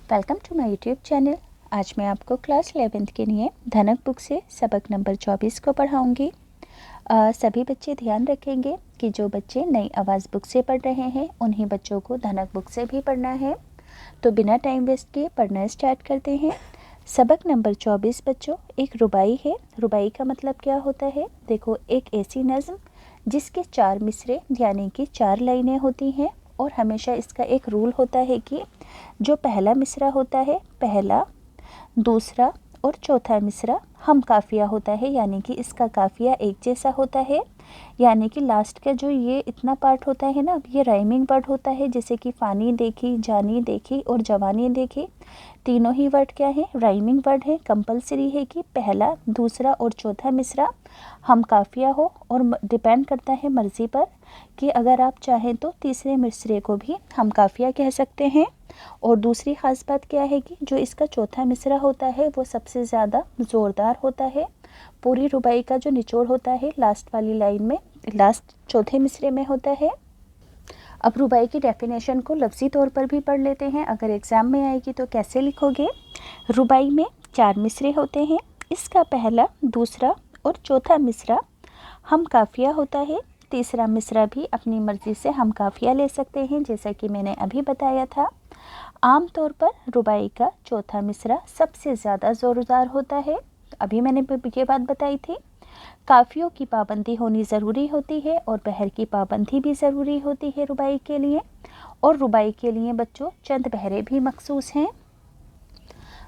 Welcome to my YouTube channel. आज मैं आपको क्लास 11th के लिए धनक बुक से सबक नंबर 24 को पढ़ाऊंगी। सभी बच्चे ध्यान रखेंगे कि जो बच्चे नई आवाज़ बुक से पढ़ रहे हैं उन्हीं बच्चों को धनक बुक से भी पढ़ना है। तो बिना टाइम वेस्ट किए पढ़ना स्टार्ट करते हैं। सबक नंबर 24 बच्चों एक रुबाई है। रुबाई का मतलब क्या होता है? देखो, एक ऐसी नज़्म जिसके 4 मिसरे यानी कि 4 लाइनें होती हैं और हमेशा इसका एक रूल होता है कि जो पहला मिसरा होता है, पहला, दूसरा और चौथा मिसरा हम काफ़िया होता है, यानी कि इसका काफ़िया एक जैसा होता है। यानी कि लास्ट का जो ये इतना पार्ट होता है ना, ये राइमिंग वर्ड होता है, जैसे कि फ़ानी देखी, जानी देखी और जवानी देखी, तीनों ही वर्ड क्या है? राइमिंग वर्ड है। कंपलसरी है कि पहला, दूसरा और चौथा मिसरा हम काफ़िया हो, और डिपेंड करता है मर्ज़ी पर कि अगर आप चाहें तो तीसरे मिसरे को भी हम काफ़िया कह सकते हैं। और दूसरी ख़ास बात क्या है कि जो इसका चौथा मिसरा होता है वो सबसे ज़्यादा ज़ोरदार होता है। पूरी रुबाई का जो निचोड़ होता है लास्ट वाली लाइन में, लास्ट चौथे मिसरे में होता है। अब रुबाई की डेफिनेशन को लफ्ज़ी तौर पर भी पढ़ लेते हैं। अगर एग्ज़ाम में आएगी तो कैसे लिखोगे? रुबाई में 4 मिसरे होते हैं। इसका पहला, दूसरा और चौथा मिसरा हम काफ़िया होता है। तीसरा मिसरा भी अपनी मर्ज़ी से हम काफ़िया ले सकते हैं, जैसा कि मैंने अभी बताया था। आम तौर पर रुबाई का चौथा मिसरा सबसे ज़्यादा ज़ोरदार होता है। अभी मैंने ये बात बताई थी। काफ़ियों की पाबंदी होनी ज़रूरी होती है और बहर की पाबंदी भी ज़रूरी होती है रुबाई के लिए। और रुबाई के लिए बच्चों चंद बहरे भी मखसूस हैं।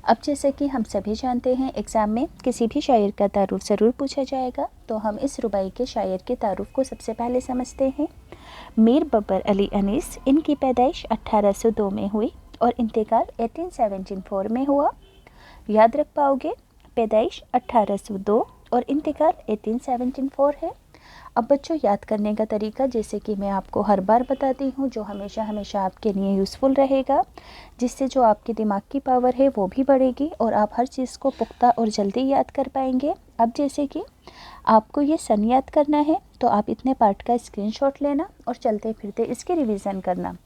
अब जैसे कि हम सभी जानते हैं एग्ज़ाम में किसी भी शायर का तारुफ ज़रूर पूछा जाएगा, तो हम इस रुबाई के शायर के तारुफ को सबसे पहले समझते हैं। मीर बब्बर अली अनीस, इनकी पैदाइश 1802 में हुई और इंतकाल 1874 में हुआ। याद रख पाओगे, पैदाइश 1802 और इंतकाल 1874 है। अब बच्चों याद करने का तरीका जैसे कि मैं आपको हर बार बताती हूँ, जो हमेशा हमेशा आपके लिए यूज़फुल रहेगा, जिससे जो आपके दिमाग की पावर है वो भी बढ़ेगी और आप हर चीज़ को पुख्ता और जल्दी याद कर पाएंगे। अब जैसे कि आपको ये सन याद करना है तो आप इतने पार्ट का स्क्रीनशॉट लेना और चलते फिरते इसकी रिवीजन करना।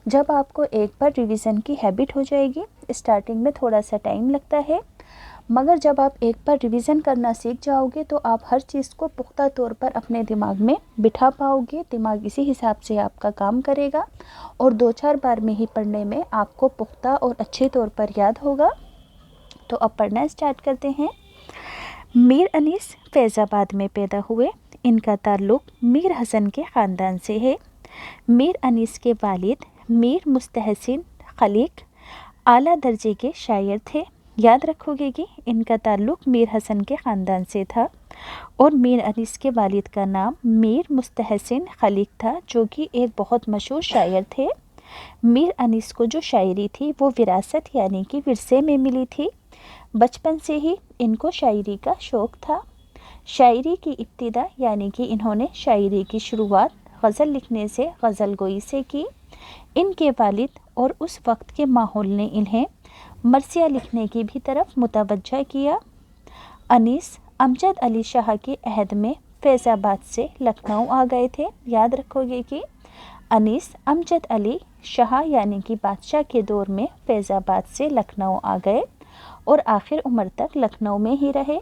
जब आपको एक बार रिवीजन की हैबिट हो जाएगी, स्टार्टिंग में थोड़ा सा टाइम लगता है, मगर जब आप एक बार रिवीजन करना सीख जाओगे तो आप हर चीज़ को पुख्ता तौर पर अपने दिमाग में बिठा पाओगे। दिमाग इसी हिसाब से आपका काम करेगा और 2-4 बार में ही पढ़ने में आपको पुख्ता और अच्छे तौर पर याद होगा। तो अब पढ़ना स्टार्ट करते हैं। मीर अनीस फैज़ाबाद में पैदा हुए। इनका ताल्लुक़ मीर हसन के ख़ानदान से है। मीर अनीस के वालिद मीर मुस्तहसिन खलीक आला दर्जे के शायर थे। याद रखोगे कि इनका ताल्लुक़ मीर हसन के ख़ानदान से था और मीर अनीस के वालिद का नाम मीर मुस्तहसिन खलीक था, जो कि एक बहुत मशहूर शायर थे। मीर अनीस को जो शायरी थी वो विरासत यानी कि विरसे में मिली थी। बचपन से ही इनको शायरी का शौक़ था। शायरी की इब्तिदा यानी कि इन्होंने शायरी की शुरुआत गज़ल लिखने से, गज़ल गोई से की। इनके वालिद और उस वक्त के माहौल ने इन्हें मरसिया लिखने की भी तरफ मुतवज्जा किया। अनीस अमजद अली शाह के अहद में फैज़ाबाद से लखनऊ आ गए थे। याद रखोगे कि अनीस अमजद अली शाह यानी कि बादशाह के दौर में फैज़ाबाद से लखनऊ आ गए और आखिर उम्र तक लखनऊ में ही रहे।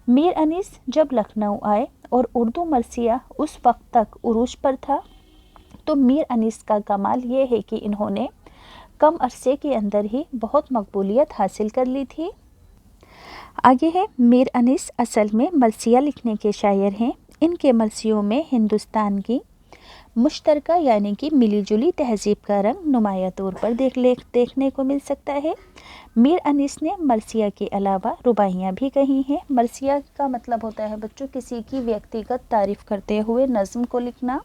मीर अनीस जब लखनऊ आए और उर्दू मरसिया उस वक्त तक उरूज पर था, तो मीर अनीस का कमाल ये है कि इन्होंने कम अरसे के अंदर ही बहुत मकबूलियत हासिल कर ली थी। आगे है, मीर अनीस असल में मरसिया लिखने के शायर हैं। इनके मरसियों में हिंदुस्तान की मुश्तरका यानी कि मिली जुली तहज़ीब का रंग नुमाया तौर पर देखने को मिल सकता है। मीर अनीस ने मरसिया के अलावा रुबाइयाँ भी कही हैं। मरसिया का मतलब होता है बच्चों किसी की व्यक्तिगत तारीफ़ करते हुए नज़्म को लिखना।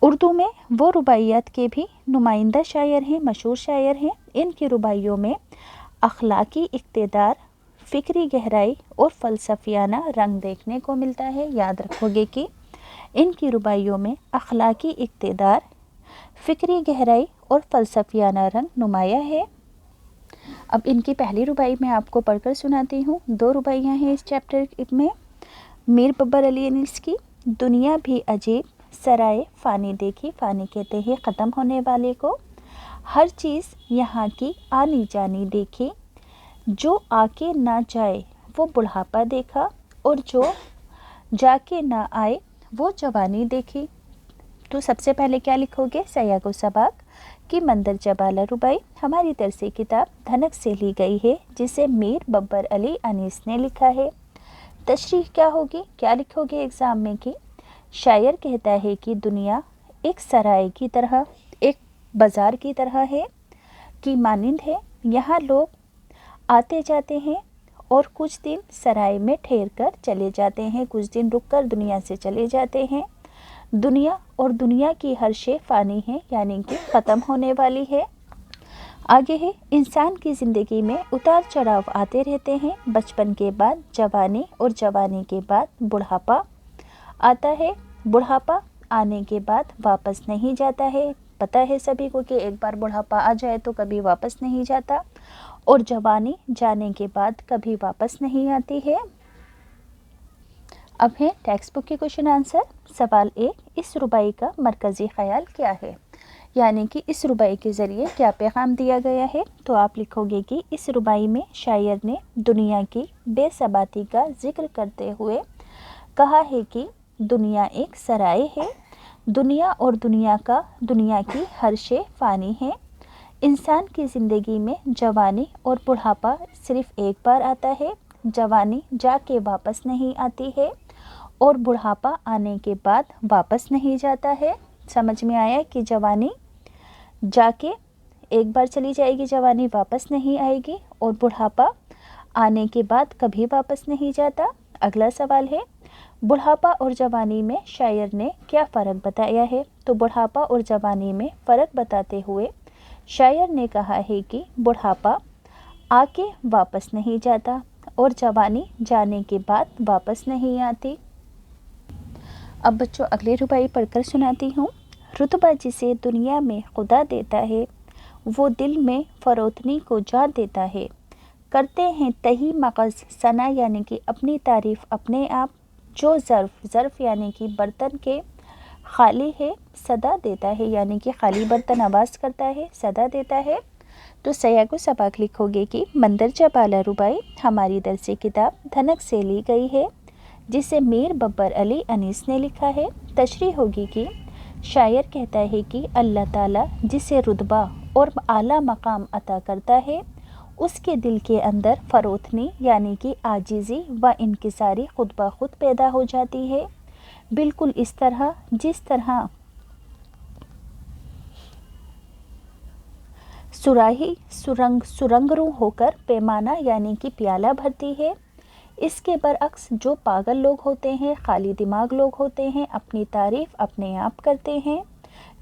उर्दू में वो रुबाइयात के भी नुमाइंदा शायर हैं, मशहूर शायर हैं। इनकी रुबाइयों में अखलाकी इक़्तिदार, फ़िक्री गहराई और फ़लसफ़ियाना रंग देखने को मिलता है। याद रखोगे कि इनकी रुबाइयों में अखलाकी इक़्तिदार, फ़िक्री गहराई और फ़लसफ़ियाना रंग नुमाया है। अब इनकी पहली रुबाई मैं आपको पढ़कर सुनाती हूँ। 2 रुबाइयाँ हैं इस चैप्टर में। मीर बब्बर अली अनीस की दुनिया भी अजीब, सराय फ़ानी देखी, फ़ानी कहते हैं ख़त्म होने वाले को। हर चीज़ यहाँ की आनी जानी देखी, जो आके ना जाए वो बुढ़ापा देखा, और जो जाके ना आए वो जवानी देखी। तो सबसे पहले क्या लिखोगे, सयागो सबाक कि मंदरजा बाला रुबाई हमारी दरसी किताब धनक से ली गई है, जिसे मीर बब्बर अली अनीस ने लिखा है। तशरीह क्या होगी, क्या लिखोगे एग्ज़ाम में कि शायर कहता है कि दुनिया एक सराय की तरह, एक बाज़ार की तरह है कि मानिंद है। यहाँ लोग आते जाते हैं और कुछ दिन सराय में ठहर कर चले जाते हैं, कुछ दिन रुक कर दुनिया से चले जाते हैं। दुनिया और दुनिया की हर शे फ़ानी है, यानी कि ख़त्म होने वाली है। आगे है, इंसान की ज़िंदगी में उतार चढ़ाव आते रहते हैं। बचपन के बाद जवानी और जवानी के बाद बुढ़ापा आता है। बुढ़ापा आने के बाद वापस नहीं जाता है। पता है सभी को कि एक बार बुढ़ापा आ जाए तो कभी वापस नहीं जाता, और जवानी जाने के बाद कभी वापस नहीं आती है। अब है टेक्स्ट बुक के क्वेश्चन आंसर। सवाल 1, इस रुबाई का मरकज़ी ख़याल क्या है, यानी कि इस रुबाई के ज़रिए क्या पैगाम दिया गया है। तो आप लिखोगे कि इस रुबाई में शायर ने दुनिया की बेसबाती का जिक्र करते हुए कहा है कि दुनिया एक सराय है, दुनिया और दुनिया की हर शे फ़ानी है। इंसान की ज़िंदगी में जवानी और बुढ़ापा सिर्फ़ एक बार आता है। जवानी जाके वापस नहीं आती है, और बुढ़ापा आने के बाद वापस नहीं जाता है। समझ में आया कि जवानी जाके एक बार चली जाएगी, जवानी वापस नहीं आएगी, और बुढ़ापा आने के बाद कभी वापस नहीं जाता। अगला सवाल है, बुढ़ापा और जवानी में शायर ने क्या फ़र्क बताया है। तो बुढ़ापा और जवानी में फ़र्क बताते हुए शायर ने कहा है कि बुढ़ापा आके वापस नहीं जाता, और जवानी जाने के बाद वापस नहीं आती। अब बच्चों अगली रुबाई पढ़कर सुनाती हूँ। रुतबा जिसे दुनिया में खुदा देता है, वो दिल में फ़रोतनी को जा देता है। करते हैं तही मग़ज़ सना, यानी कि अपनी तारीफ़ अपने आप। जो ज़र्फ़ यानी कि बर्तन के खाली है, सदा देता है, यानी कि खाली बर्तन आवाज़ करता है, सदा देता है। तो सयागो सबाक लिखोगे कि मंदरजा बाला रुबाई हमारी दरसी किताब धनक से ली गई है, जिसे मीर बब्बर अली अनीस ने लिखा है। तशरीह होगी कि शायर कहता है कि अल्लाह ताला जिसे रुतबा और आला मकाम अता करता है, उसके दिल के अंदर फ़रोतनी यानी कि आजिज़ी व इनकिसारी खुद ब खुद पैदा हो जाती है। बिल्कुल इस तरह जिस तरह सुराही सुरंगरू होकर पैमाना यानी कि प्याला भरती है। इसके बरअक्स जो पागल लोग होते हैं, खाली दिमाग लोग होते हैं, अपनी तारीफ़ अपने आप करते हैं।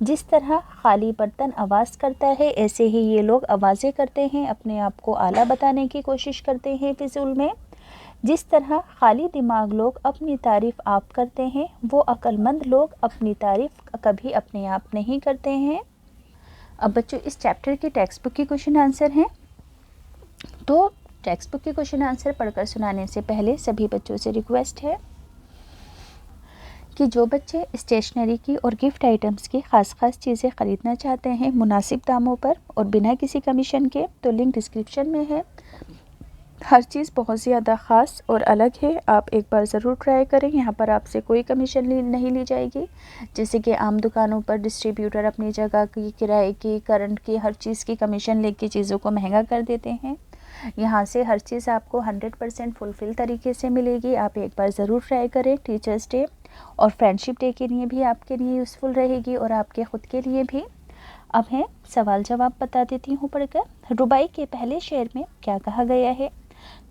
जिस तरह खाली बर्तन आवाज़ करता है, ऐसे ही ये लोग आवाज़ें करते हैं, अपने आप को आला बताने की कोशिश करते हैं फिजूल में। जिस तरह खाली दिमाग लोग अपनी तारीफ़ आप करते हैं, वो अक्लमंद लोग अपनी तारीफ़ कभी अपने आप नहीं करते हैं। अब बच्चों इस चैप्टर की टेक्स्ट बुक के क्वेश्चन आंसर हैं। तो टेक्स्ट बुक के क्वेश्चन आंसर पढ़कर सुनाने से पहले सभी बच्चों से रिक्वेस्ट है कि जो बच्चे स्टेशनरी की और गिफ्ट आइटम्स की ख़ास चीज़ें ख़रीदना चाहते हैं मुनासिब दामों पर और बिना किसी कमीशन के, तो लिंक डिस्क्रिप्शन में है। हर चीज़ बहुत ज़्यादा ख़ास और अलग है, आप एक बार ज़रूर ट्राई करें। यहाँ पर आपसे कोई कमीशन नहीं ली जाएगी, जैसे कि आम दुकानों पर डिस्ट्रीब्यूटर अपनी जगह की, किराए की, करंट की, हर चीज़ की कमीशन लेके चीज़ों को महंगा कर देते हैं। यहाँ से हर चीज़ आपको 100% फुलफ़िल तरीके से मिलेगी। आप एक बार ज़रूर ट्राई करें। टीचर्स डे और फ्रेंडशिप डे के लिए भी आपके लिए यूज़फुल रहेगी और आपके ख़ुद के लिए भी। अब है सवाल जवाब बता देती हूँ पढ़कर। रुबाई के पहले शेर में क्या कहा गया है।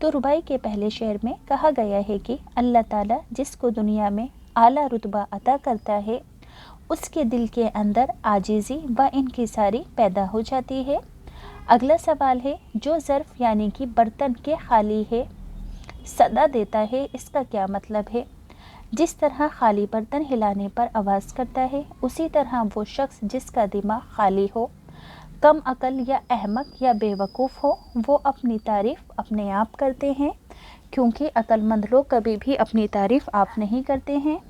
तो रुबाई के पहले शेर में कहा गया है कि अल्लाह ताला जिसको दुनिया में आला रुतबा अता करता है, उसके दिल के अंदर आजिज़ी व इनकिसारी पैदा हो जाती है। अगला सवाल है, जो ज़र्फ़ यानी कि बर्तन के खाली है, सदा देता है, इसका क्या मतलब है। जिस तरह खाली बर्तन हिलाने पर आवाज़ करता है, उसी तरह वो शख्स जिसका दिमाग खाली हो, कम अकल या अहमक या बेवकूफ़ हो, वो अपनी तारीफ़ अपने आप करते हैं, क्योंकि अक्लमंद लोग कभी भी अपनी तारीफ़ आप नहीं करते हैं।